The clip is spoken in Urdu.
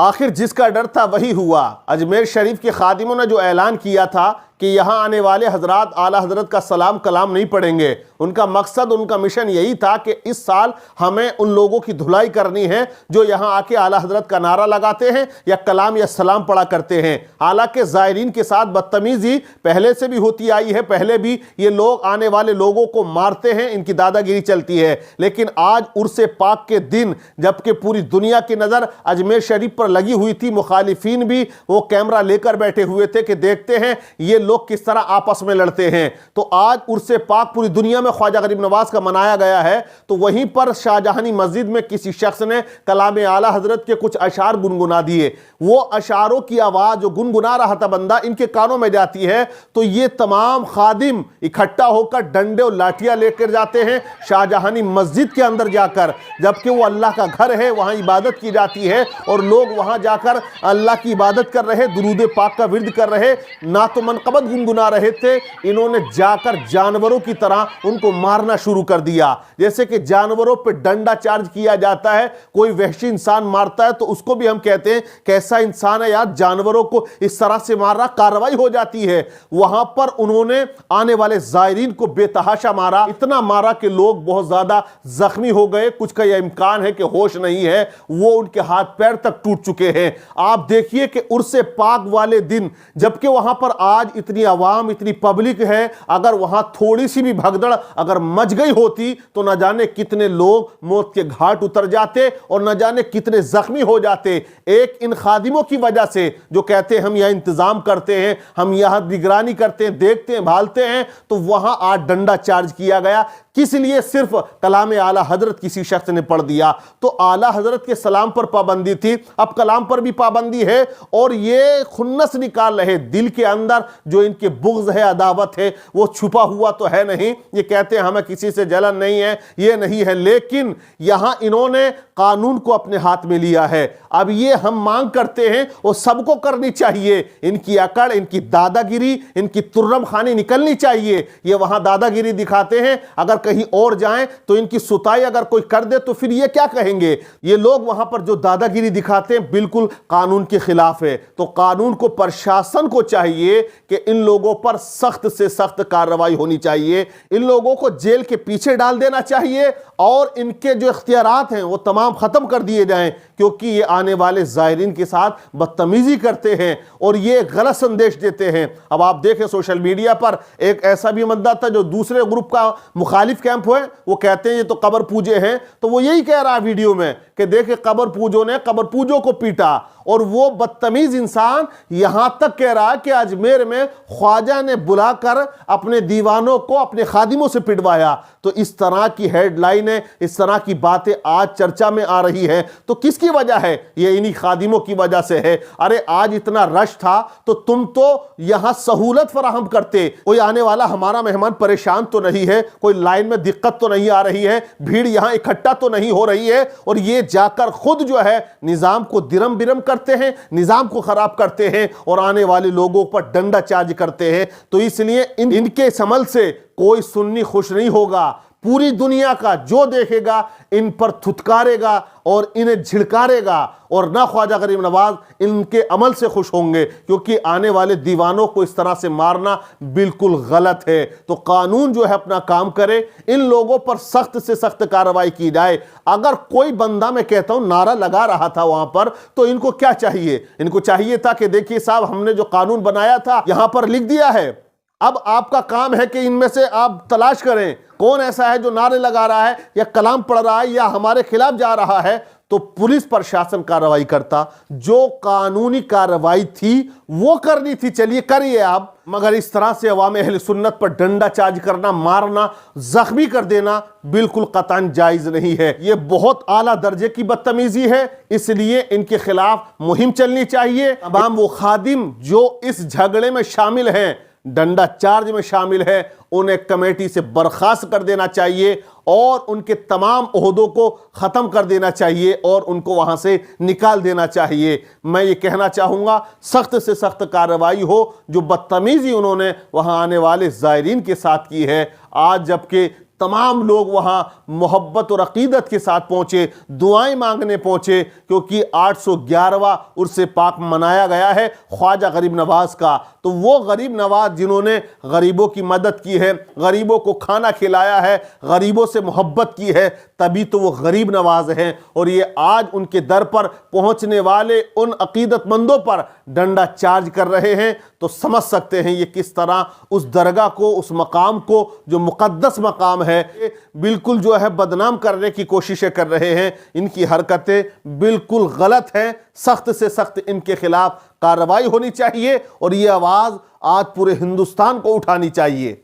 آخر جس کا ڈر تھا وہی ہوا۔ اجمیر شریف کے خادموں نے جو اعلان کیا تھا کہ یہاں آنے والے حضرات اعلیٰ حضرت کا سلام کلام نہیں پڑھیں گے، ان کا مقصد، ان کا مشن یہی تھا کہ اس سال ہمیں ان لوگوں کی دھلائی کرنی ہے جو یہاں آ کے اعلیٰ حضرت کا نعرہ لگاتے ہیں یا کلام یا سلام پڑھا کرتے ہیں۔ حالانکہ زائرین کے ساتھ بدتمیزی پہلے سے بھی ہوتی آئی ہے، پہلے بھی یہ لوگ آنے والے لوگوں کو مارتے ہیں، ان کی دادا گیری چلتی ہے، لیکن آج عرس پاک کے دن جبکہ پوری دنیا کی نظر اجمیر شریف پر لگی ہوئی تھی، مخالفین بھی وہ کیمرہ لے کر بیٹھے ہوئے تھے کہ دیکھتے ہیں یہ لوگ کس طرح آپس میں لڑتے ہیں۔ تو آج عرس پاک پوری دنیا میں خواجہ غریب نواز کا منایا گیا ہے، تو وہیں پر شاہجہانی مسجد میں کسی شخص نے کلام اعلیٰ حضرت کے کچھ اشعار گنگنا دیے۔ وہ اشعاروں کی آواز جو گنگنا رہا تھا بندہ ان کے کانوں میں جاتی ہے تو یہ تمام خادم اکٹھا ہو کر ڈنڈے اور لاٹھیاں لے کر جاتے ہیں شاہجہانی مسجد کے اندر جا کر، جبکہ وہ اللہ کا گھر ہے، وہاں عبادت کی جاتی ہے اور لوگ وہاں جا کر اللہ کی عبادت کر رہے، درود پاک کا ورد کر رہے، نعت و منقبت گنگنا رہے تھے۔ انہوں نے جا کر جانوروں کی طرح ان کو مارنا شروع کر دیا، جیسے کہ جانوروں پہ ڈنڈا چارج کیا جاتا ہے، کوئی وحشی انسان مارتا ہے تو اس کو بھی ہم کہتے ہیں کیسا انسان ہے یار، جانوروں کو اس طرح سے مارنا، کارروائی ہو جاتی ہے۔ وہاں پر انہوں نے آنے والے زائرین کو بے تحاشا مارا، اتنا مارا کہ لوگ بہت زیادہ زخمی ہو گئے، کچھ کا یہ امکان ہے کہ ہوش نہیں ہے، وہ ان کے ہاتھ پیر تک ٹوٹ چکے ہیں۔ آپ دیکھیے کہ عرس پاک والے دن جبکہ وہاں پر آج اتنی عوام، اتنی پبلک ہے، اگر وہاں تھوڑی سی بھی بھگدڑ اگر مچ گئی ہوتی تو نہ جانے کتنے لوگ موت کے گھاٹ اتر جاتے اور نہ جانے کتنے زخمی ہو جاتے، ایک ان خادموں کی وجہ سے جو کہتے ہیں ہم یہاں انتظام کرتے ہیں، ہم یہاں نگرانی کرتے ہیں، دیکھتے ہیں، بھالتے ہیں، تو وہاں آج ڈنڈا چارج کیا گیا۔ کس لیے؟ صرف کلام اعلیٰ حضرت کسی شخص نے پڑھ دیا تو اعلیٰ حضرت کے سلام پر پابندی تھی، اب کلام پر بھی پابندی ہے، اور یہ خنس نکال رہے دل کے اندر جو ان کے بغض ہے، عداوت ہے، وہ چھپا ہوا تو ہے نہیں، یہ کہتے ہیں ہمیں کسی سے جلن نہیں ہے، یہ نہیں ہے، لیکن یہاں انہوں نے قانون کو اپنے ہاتھ میں لیا ہے۔ اب یہ ہم مانگ کرتے ہیں وہ سب کو کرنی چاہیے، ان کی اکڑ، ان کی دادا گیری، ان کی ترم خانی نکلنی چاہیے۔ یہ وہاں دادا گیری دکھاتے ہیں، اگر کہیں اور جائیں تو ان کی ستائی اگر کوئی کر دے تو پھر یہ کیا کہیں گے؟ یہ لوگ وہاں پر جو دادا گیری دکھاتے ہیں بالکل قانون کے خلاف ہے۔ تو قانون کو، پرشاسن کو چاہیے کہ ان لوگوں پر سخت سے سخت کارروائی ہونی چاہیے، ان لوگوں کو جیل کے پیچھے ڈال دینا چاہیے اور ان کے جو اختیارات ہیں وہ تمام ختم کر دیے جائیں، کیونکہ یہ آنے والے زائرین کے ساتھ بدتمیزی کرتے ہیں اور یہ غلط سندیش دیتے ہیں۔ اب آپ دیکھیں سوشل میڈیا پر ایک ایسا بھی بندہ تھا جو دوسرے گروپ کا مخالف کیمپ ہوئے، وہ کہتے ہیں یہ تو قبر پوجے ہیں، تو وہ یہی کہہ رہا ہے ویڈیو میں کہ دیکھیں قبر پوجوں نے قبر پوجوں کو پیٹا، اور وہ بدتمیز انسان یہاں تک کہہ رہا ہے کہ اجمیر میں خواجہ نے بلا کر اپنے دیوانوں کو اپنے خادموں سے پٹوایا۔ تو اس طرح کی ہیڈ لائنیں، اس طرح کی باتیں آج چرچا میں آ رہی ہیں، تو کس کی وجہ ہے؟ یہ انہی خادموں کی وجہ سے ہے۔ ارے آج اتنا رش تھا تو تم تو یہاں سہولت فراہم کرتے، کوئی آنے والا ہمارا مہمان پریشان تو نہیں ہے، کوئی لائن میں دقت تو نہیں آ رہی ہے، بھیڑ یہاں اکٹھا تو نہیں ہو رہی ہے، اور یہ جا کر خود جو ہے نظام کو درم برم کرتے ہیں، نظام کو خراب کرتے ہیں اور آنے والے لوگوں پر ڈنڈا چارج کرتے ہیں۔ تو اس لیے ان کے اس عمل سے کوئی سنی خوش نہیں ہوگا، پوری دنیا کا جو دیکھے گا ان پر تھتکارے گا اور انہیں جھڑکارے گا، اور نہ خواجہ غریب نواز ان کے عمل سے خوش ہوں گے، کیونکہ آنے والے دیوانوں کو اس طرح سے مارنا بالکل غلط ہے۔ تو قانون جو ہے اپنا کام کرے، ان لوگوں پر سخت سے سخت کارروائی کی جائے۔ اگر کوئی بندہ، میں کہتا ہوں، نعرہ لگا رہا تھا وہاں پر، تو ان کو کیا چاہیے؟ ان کو چاہیے تھا کہ دیکھیے صاحب، ہم نے جو قانون بنایا تھا یہاں پر لکھ دیا ہے، اب آپ کا کام ہے کہ ان میں سے آپ تلاش کریں کون ایسا ہے جو نعرے لگا رہا ہے یا کلام پڑھ رہا ہے یا ہمارے خلاف جا رہا ہے، تو پولیس پرشاسن کارروائی کرتا۔ جو قانونی کارروائی تھی وہ کرنی تھی، چلیے کریے آپ، مگر اس طرح سے عوام اہل سنت پر ڈنڈا چارج کرنا، مارنا، زخمی کر دینا بالکل قطعاً جائز نہیں ہے۔ یہ بہت اعلیٰ درجے کی بدتمیزی ہے، اس لیے ان کے خلاف مہم چلنی چاہیے۔ تمام وہ خادم جو اس جھگڑے میں شامل ہیں، ڈنڈا چارج میں شامل ہے، انہیں کمیٹی سے برخاست کر دینا چاہیے اور ان کے تمام عہدوں کو ختم کر دینا چاہیے اور ان کو وہاں سے نکال دینا چاہیے۔ میں یہ کہنا چاہوں گا سخت سے سخت کارروائی ہو، جو بدتمیزی انہوں نے وہاں آنے والے زائرین کے ساتھ کی ہے۔ آج جبکہ تمام لوگ وہاں محبت اور عقیدت کے ساتھ پہنچے، دعائیں مانگنے پہنچے، کیونکہ 811واں عرس پاک منایا گیا ہے خواجہ غریب نواز کا۔ تو وہ غریب نواز جنہوں نے غریبوں کی مدد کی ہے، غریبوں کو کھانا کھلایا ہے، غریبوں سے محبت کی ہے، تبھی تو وہ غریب نواز ہیں۔ اور یہ آج ان کے در پر پہنچنے والے ان عقیدت مندوں پر ڈنڈا چارج کر رہے ہیں، تو سمجھ سکتے ہیں یہ کس طرح اس درگاہ کو، اس مقام کو جو مقدس مقام ہے، بالکل جو ہے بدنام کرنے کی کوششیں کر رہے ہیں۔ ان کی حرکتیں بالکل غلط ہیں، سخت سے سخت ان کے خلاف کارروائی ہونی چاہیے، اور یہ آواز آج پورے ہندوستان کو اٹھانی چاہیے۔